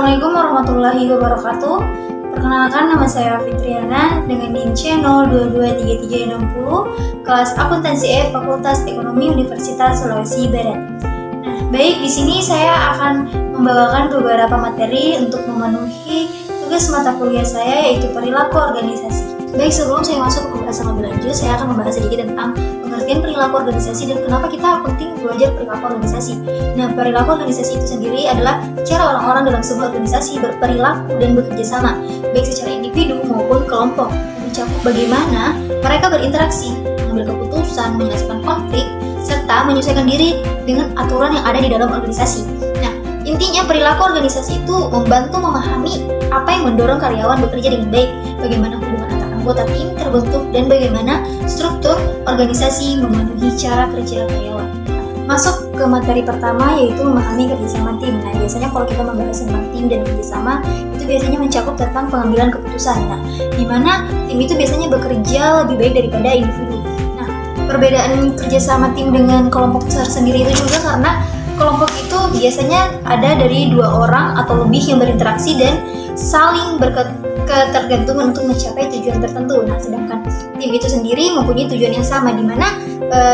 Assalamualaikum warahmatullahi wabarakatuh. Perkenalkan, nama saya Fitriana dengan NIM C022360, kelas Akuntansi E, Fakultas Ekonomi Universitas Sulawesi Barat. Nah, baik, di sini saya akan membawakan beberapa materi untuk memenuhi tugas mata kuliah saya, yaitu perilaku organisasi. Baik, sebelum saya masuk ke pembahasan lebih lanjut, saya akan membahas sedikit tentang pengertian perilaku organisasi dan kenapa kita penting belajar perilaku organisasi. Nah, perilaku organisasi itu sendiri adalah cara orang-orang dalam sebuah organisasi berperilaku dan bekerja sama, baik secara individu maupun kelompok, mencakup bagaimana mereka berinteraksi, mengambil keputusan, menyelesaikan konflik, serta menyesuaikan diri dengan aturan yang ada di dalam organisasi. Nah, intinya perilaku organisasi itu membantu memahami apa yang mendorong karyawan bekerja dengan baik, bagaimana hubungan antar anggota tim terbentuk, dan bagaimana struktur organisasi memenuhi cara kerja karyawan. Masuk ke materi pertama, yaitu memahami kerjasama tim. Nah, biasanya kalau kita membahas tentang tim dan kerjasama, itu biasanya mencakup tentang pengambilan keputusan. Nah, di mana tim itu biasanya bekerja lebih baik daripada individu. Nah, perbedaan kerjasama tim dengan kelompok tersendiri itu juga karena kelompok itu biasanya ada dari 2 orang atau lebih yang berinteraksi dan saling ketergantungan untuk mencapai tujuan tertentu. Nah, sedangkan tim itu sendiri mempunyai tujuan yang sama, di mana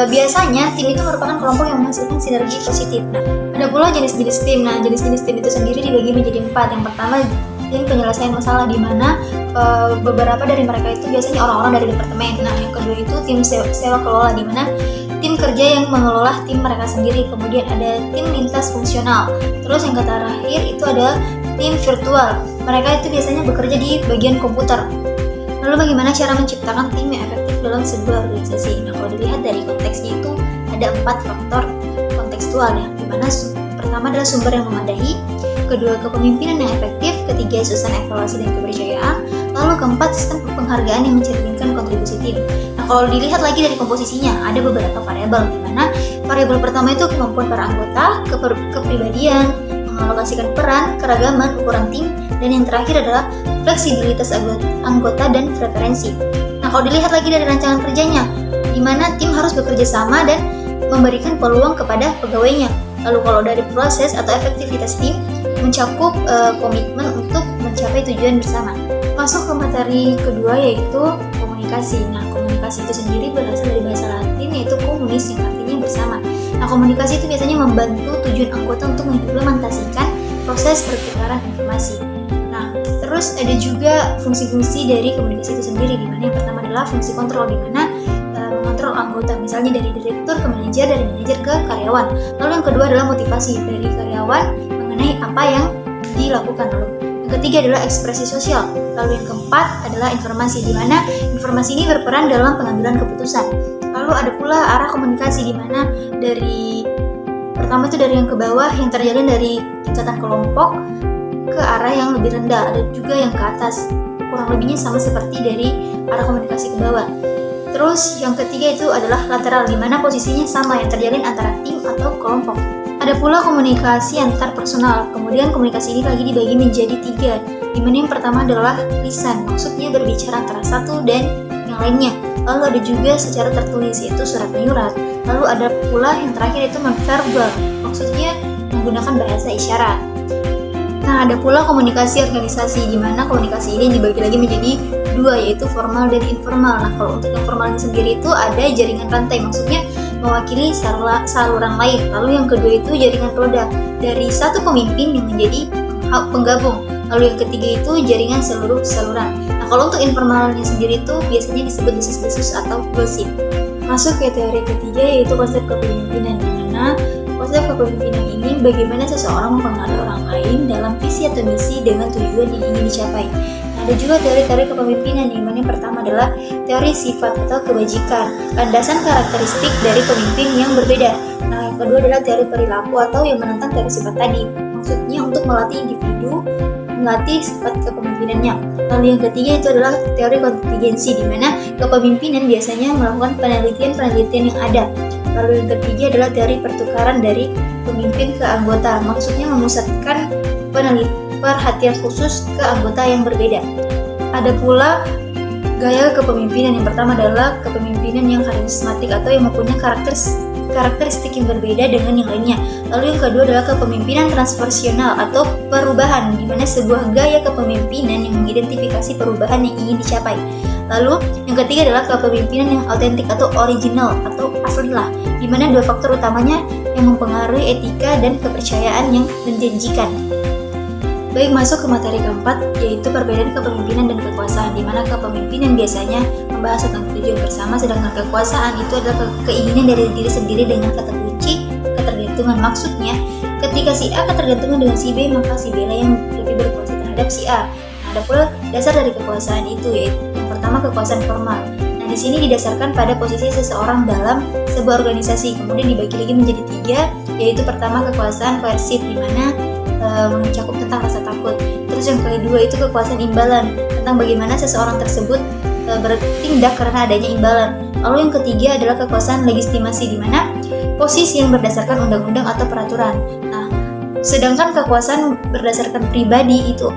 biasanya tim itu merupakan kelompok yang menghasilkan sinergi positif. Nah, ada pula jenis-jenis tim. Nah, jenis-jenis tim itu sendiri dibagi menjadi 4. Yang pertama, tim penyelesaian masalah, di mana beberapa dari mereka itu biasanya orang-orang dari departemen. Nah, yang kedua itu tim sewa kelola, di mana tim kerja yang mengelola tim mereka sendiri. Kemudian ada tim lintas fungsional. Terus yang terakhir itu ada tim virtual. Mereka itu biasanya bekerja di bagian komputer. Lalu bagaimana cara menciptakan tim yang efektif dalam sebuah organisasi? Nah, kalau dilihat dari konteksnya itu ada 4 faktor kontekstual ya, di mana pertama adalah sumber yang memadai, kedua kepemimpinan yang efektif, ketiga susunan evaluasi dan kepercayaan, lalu keempat sistem penghargaan yang mencerminkan kontribusi tim. Nah, kalau dilihat lagi dari komposisinya ada beberapa variabel, di mana variabel pertama itu kemampuan para anggota, kepribadian, mengalokasikan peran, keragaman, ukuran tim, dan yang terakhir adalah fleksibilitas anggota dan preferensi. Nah, kalau dilihat lagi dari rancangan kerjanya, di mana tim harus bekerja sama dan memberikan peluang kepada pegawainya. Lalu kalau dari proses atau efektivitas tim, mencakup komitmen untuk mencapai tujuan bersama. Masuk ke materi kedua, yaitu komunikasi. Nah, komunikasi itu sendiri berasal dari bahasa Latin, yaitu communis, yang artinya bersama. Nah, komunikasi itu biasanya membantu tujuan anggota untuk mengimplementasikan proses pertukaran informasi. Nah, terus ada juga fungsi-fungsi dari komunikasi itu sendiri, di mana yang pertama adalah fungsi kontrol, di mana mengontrol anggota, misalnya dari direktur ke manajer, dari manajer ke karyawan. Lalu yang kedua adalah motivasi dari karyawan mengenai apa yang dilakukan. Lalu yang ketiga adalah ekspresi sosial. Lalu yang keempat adalah informasi, di mana informasi ini berperan dalam pengambilan keputusan. Lalu ada pula arah komunikasi, di mana dari pertama itu dari yang ke bawah yang terjalin dari tingkatan kelompok ke arah yang lebih rendah, ada juga yang ke atas. Kurang lebihnya sama seperti dari arah komunikasi ke bawah. Terus yang ketiga itu adalah lateral, di mana posisinya sama yang terjalin antara tim atau kelompok. Ada pula komunikasi antar personal. Kemudian komunikasi ini lagi dibagi menjadi 3, di mana yang pertama adalah lisan, maksudnya berbicara antara satu dan yang lainnya. Lalu ada juga secara tertulis, yaitu surat menyurat. Lalu ada pula yang terakhir itu non-verbal, maksudnya menggunakan bahasa isyarat. Nah, ada pula komunikasi organisasi, di mana komunikasi ini dibagi lagi menjadi 2, yaitu formal dan informal. Nah, kalau untuk yang formalnya sendiri itu ada jaringan rantai, maksudnya mewakili saluran lain. Lalu yang kedua itu jaringan roda, dari satu pemimpin yang menjadi penggabung. Lalu yang ketiga itu jaringan seluruh saluran. Nah, kalau untuk informalnya sendiri itu biasanya disebut desas-desus atau gosip. Masuk ke teori ketiga, yaitu konsep kepemimpinan, di mana konsep kepemimpinan ini bagaimana seseorang mempengaruhi orang lain dalam visi atau misi dengan tujuan yang ingin dicapai. Nah, ada juga teori-teori kepemimpinan, yang mana yang pertama adalah teori sifat atau kebajikan, landasan karakteristik dari pemimpin yang berbeda. Nah, yang kedua adalah teori perilaku atau yang menentang teori sifat tadi, maksudnya untuk melatih individu melatih sifat kepemimpinannya. Lalu yang ketiga itu adalah teori kontingensi, di mana kepemimpinan biasanya melakukan penelitian-penelitian yang ada. Lalu yang ketiga adalah teori pertukaran dari pemimpin ke anggota, maksudnya memusatkan perhatian khusus ke anggota yang berbeda. Ada pula gaya kepemimpinan. Yang pertama adalah kepemimpinan yang karismatik atau yang mempunyai karakteristik yang berbeda dengan yang lainnya. Lalu yang kedua adalah kepemimpinan transformasional atau perubahan, di mana sebuah gaya kepemimpinan yang mengidentifikasi perubahan yang ingin dicapai. Lalu yang ketiga adalah kepemimpinan yang autentik atau original atau asli lah, di mana dua faktor utamanya yang mempengaruhi etika dan kepercayaan yang menjanjikan. Baik, masuk ke materi keempat, yaitu perbedaan kepemimpinan dan kekuasaan, di mana kepemimpinan biasanya membahas tentang tujuan bersama, sedangkan kekuasaan itu adalah keinginan dari diri sendiri dengan kata kunci ketergantungan. Maksudnya, ketika si A ketergantungan dengan si B, maka si B lah yang lebih berkuasa terhadap si A. Nah, ada pula dasar dari kekuasaan itu, yaitu yang pertama kekuasaan formal. Nah, di sini didasarkan pada posisi seseorang dalam sebuah organisasi, kemudian dibagi lagi menjadi tiga, yaitu pertama kekuasaan koersif, di mana mencakup tentang rasa takut. Terus yang kedua itu kekuasaan imbalan, tentang bagaimana seseorang tersebut bertindak karena adanya imbalan. Lalu yang ketiga adalah kekuasaan legitimasi, di mana posisi yang berdasarkan undang-undang atau peraturan. Nah, sedangkan kekuasaan berdasarkan pribadi itu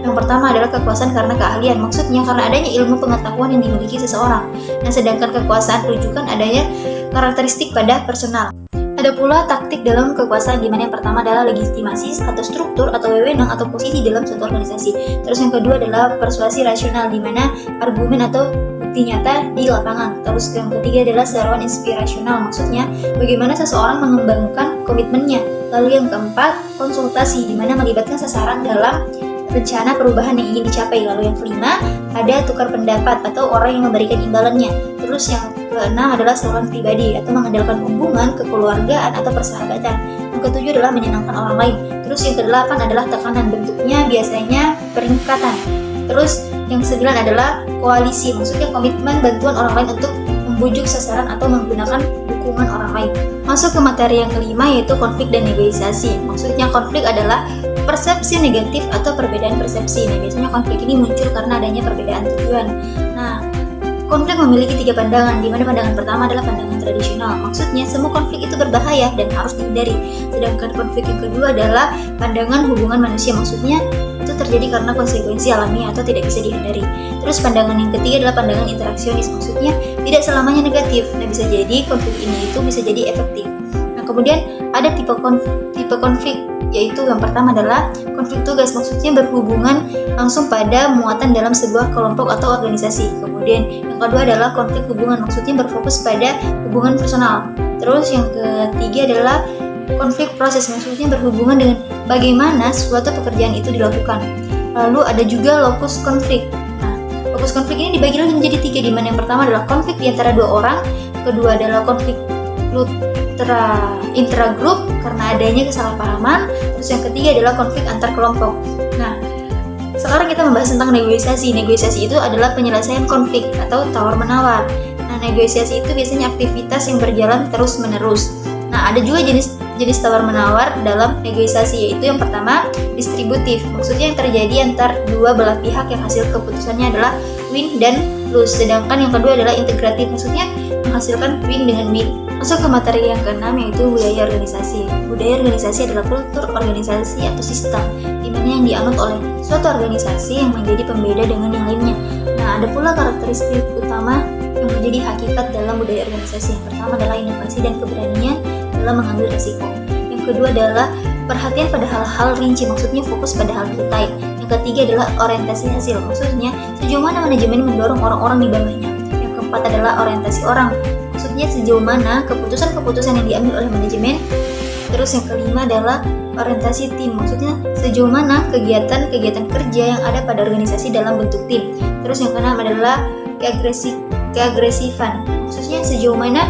yang pertama adalah kekuasaan karena keahlian, maksudnya karena adanya ilmu pengetahuan yang dimiliki seseorang. Nah, sedangkan kekuasaan rujukan adanya karakteristik pada personal. Ada pula taktik dalam kekuasaan, di mana yang pertama adalah legitimasi atau struktur atau wewenang atau posisi dalam suatu organisasi. Terus yang kedua adalah persuasi rasional, di mana argumen atau bukti nyata di lapangan. Terus yang ketiga adalah seruan inspirasional, maksudnya bagaimana seseorang mengembangkan komitmennya. Lalu yang keempat, konsultasi, di mana melibatkan sasaran dalam rencana perubahan yang ingin dicapai. Lalu yang kelima, ada tukar pendapat atau orang yang memberikan imbalannya. Terus yang keenam adalah seruan pribadi atau mengandalkan hubungan kekeluargaan atau persahabatan. Yang ketujuh adalah menyenangkan orang lain. Terus yang kedelapan adalah tekanan, bentuknya biasanya peringkatan. Terus yang kesembilan adalah koalisi, maksudnya komitmen bantuan orang lain untuk membujuk sasaran atau menggunakan dukungan orang lain. Masuk ke materi yang kelima, yaitu konflik dan negosiasi. Maksudnya konflik adalah persepsi negatif atau perbedaan persepsi. Nah, biasanya konflik ini muncul karena adanya perbedaan tujuan. Nah, konflik memiliki tiga pandangan, di mana pandangan pertama adalah pandangan tradisional. Maksudnya semua konflik itu berbahaya dan harus dihindari. Sedangkan konflik yang kedua adalah pandangan hubungan manusia. Maksudnya itu terjadi karena konsekuensi alami atau tidak bisa dihindari. Terus pandangan yang ketiga adalah pandangan interaksionis. Maksudnya tidak selamanya negatif. Nah, bisa jadi konflik ini itu bisa jadi efektif. Nah, kemudian ada tipe konflik, yaitu yang pertama adalah konflik tugas, maksudnya berhubungan langsung pada muatan dalam sebuah kelompok atau organisasi. Kemudian yang kedua adalah konflik hubungan, maksudnya berfokus pada hubungan personal. Terus yang ketiga adalah konflik proses, maksudnya berhubungan dengan bagaimana suatu pekerjaan itu dilakukan. Lalu ada juga lokus konflik. Nah, lokus konflik ini dibagi lagi menjadi tiga, di mana yang pertama adalah konflik di antara dua orang, kedua adalah konflik intragrup karena adanya kesalahpahaman, terus yang ketiga adalah konflik antar kelompok. Nah, sekarang kita membahas tentang negosiasi. Negosiasi itu adalah penyelesaian konflik atau tawar-menawar. Nah, negosiasi itu biasanya aktivitas yang berjalan terus-menerus. Nah, ada juga jenis tawar-menawar dalam negosiasi, yaitu yang pertama distributif, maksudnya yang terjadi antar dua belah pihak yang hasil keputusannya adalah win dan lose. Sedangkan yang kedua adalah integratif, maksudnya menghasilkan win dengan win. Masuk ke materi yang keenam, yaitu budaya organisasi. Budaya organisasi adalah kultur organisasi atau sistem, di mana yang dianut oleh suatu organisasi yang menjadi pembeda dengan yang lainnya. Nah, ada pula karakteristik utama yang menjadi hakikat dalam budaya organisasi. Yang pertama adalah inovasi dan keberanian dalam mengambil risiko. Yang kedua adalah perhatian pada hal-hal rinci, maksudnya fokus pada hal detail. Yang ketiga adalah orientasi hasil, maksudnya sejauh mana manajemen mendorong orang-orang di bawahnya. Yang keempat adalah orientasi orang, maksudnya sejauh mana keputusan-keputusan yang diambil oleh manajemen. Terus yang kelima adalah orientasi tim, maksudnya sejauh mana kegiatan-kegiatan kerja yang ada pada organisasi dalam bentuk tim. Terus yang keenam adalah keagresifan, maksudnya sejauh mana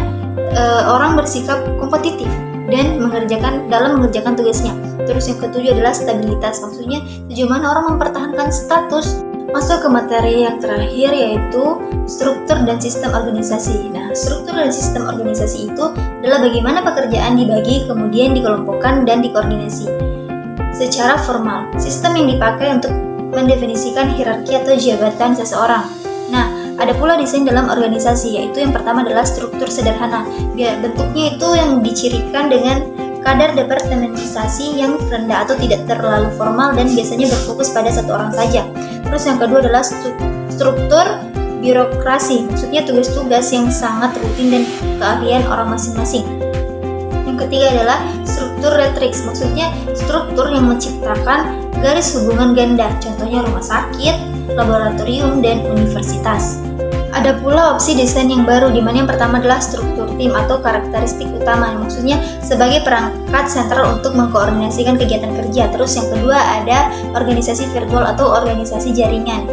orang bersikap kompetitif dan mengerjakan tugasnya. Terus yang ketujuh adalah stabilitas, maksudnya sejauh mana orang mempertahankan status. Masuk ke materi yang terakhir, yaitu struktur dan sistem organisasi. Nah, struktur dan sistem organisasi itu adalah bagaimana pekerjaan dibagi, kemudian dikelompokkan dan dikoordinasi secara formal. Sistem yang dipakai untuk mendefinisikan hierarki atau jabatan seseorang. Nah, ada pula desain dalam organisasi, yaitu yang pertama adalah struktur sederhana. Bentuknya itu yang dicirikan dengan kadar departementasi yang rendah atau tidak terlalu formal dan biasanya berfokus pada satu orang saja. Terus yang kedua adalah struktur birokrasi, maksudnya tugas-tugas yang sangat rutin dan keahlian orang masing-masing. Yang ketiga adalah struktur retrix, maksudnya struktur yang menciptakan garis hubungan ganda, contohnya rumah sakit, laboratorium, dan universitas. Ada pula opsi desain yang baru, di mana yang pertama adalah struktur tim atau karakteristik utama, maksudnya sebagai perangkat sentral untuk mengkoordinasikan kegiatan kerja. Terus yang kedua ada organisasi virtual atau organisasi jaringan.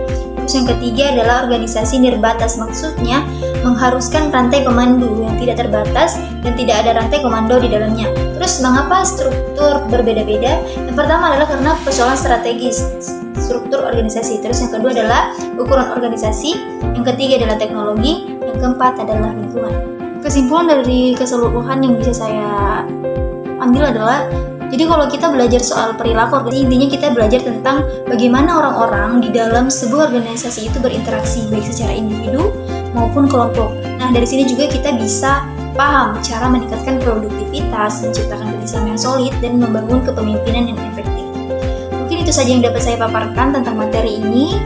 Terus yang ketiga adalah organisasi nirbatas, maksudnya mengharuskan rantai pemandu yang tidak terbatas dan tidak ada rantai komando di dalamnya. Terus mengapa struktur berbeda-beda? Yang pertama adalah karena persoalan strategis struktur organisasi. Terus yang kedua adalah ukuran organisasi, yang ketiga adalah teknologi, yang keempat adalah lingkungan. Kesimpulan dari keseluruhan yang bisa saya ambil adalah, jadi kalau kita belajar soal perilaku organisasi, intinya kita belajar tentang bagaimana orang-orang di dalam sebuah organisasi itu berinteraksi, baik secara individu maupun kelompok. Nah, dari sini juga kita bisa paham cara meningkatkan produktivitas, menciptakan kerjasama yang solid, dan membangun kepemimpinan yang efektif. Mungkin itu saja yang dapat saya paparkan tentang materi ini.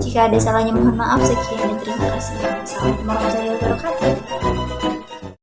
Jika ada salahnya mohon maaf. Sekian dan terima kasih. Assalamualaikum warahmatullahi wabarakatuh.